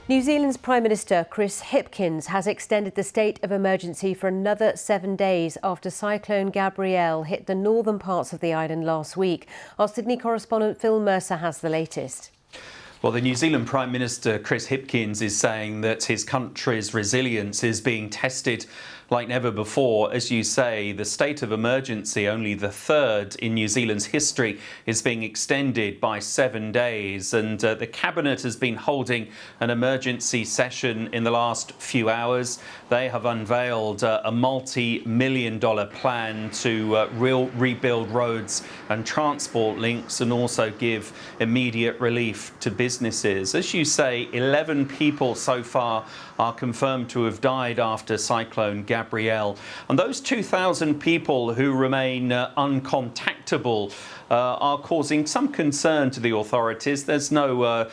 New Zealand's Prime Minister Chris Hipkins has extended the state of emergency for another 7 days after Cyclone Gabrielle hit the northern parts of the island last week. Our Sydney correspondent Phil Mercer has the latest. Well, the New Zealand Prime Minister Chris Hipkins is saying that his country's resilience is being tested like never before. As you say, the state of emergency, only the third in New Zealand's history, is being extended by 7 days. And the Cabinet has been holding an emergency session in the last few hours. They have unveiled a multi-million-dollar plan to rebuild roads and transport links and also give immediate relief to businesses. As you say, 11 people so far are confirmed to have died after Cyclone Gabrielle. And those 2,000 people who remain uncontactable are causing some concern to the authorities. There's no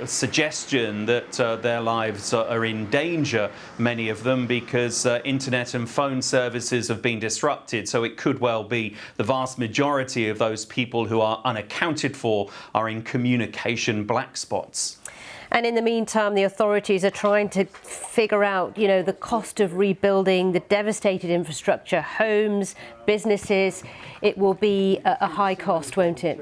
suggestion that their lives are in danger, many of them, because internet and phone services have been disrupted. So it could well be the vast majority of those people who are unaccounted for are in communication black spots. And in the meantime, the authorities are trying to figure out, the cost of rebuilding the devastated infrastructure, homes, businesses. It will be a high cost, won't it?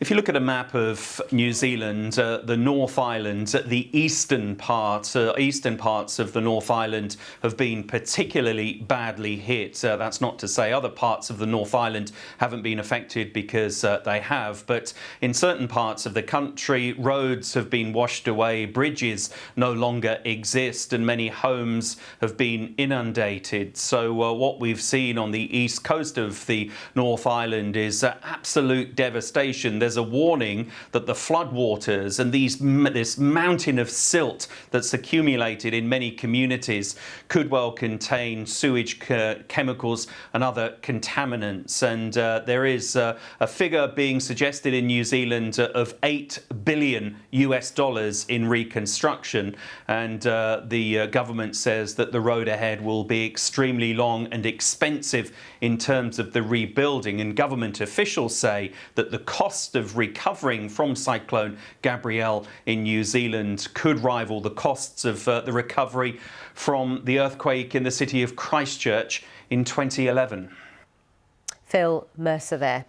If you look at a map of New Zealand, the North Island, the eastern parts of the North Island have been particularly badly hit. That's not to say other parts of the North Island haven't been affected, because they have. But in certain parts of the country, roads have been washed away, bridges no longer exist, and many homes have been inundated. So what we've seen on the east coast of the North Island is absolute devastation. There's a warning that the floodwaters and this mountain of silt that's accumulated in many communities could well contain sewage chemicals and other contaminants. And there is a figure being suggested in New Zealand of $8 billion in reconstruction. And the government says that the road ahead will be extremely long and expensive in terms of the rebuilding. And government officials say that the cost of recovering from Cyclone Gabrielle in New Zealand could rival the costs of the recovery from the earthquake in the city of Christchurch in 2011. Phil Mercer there.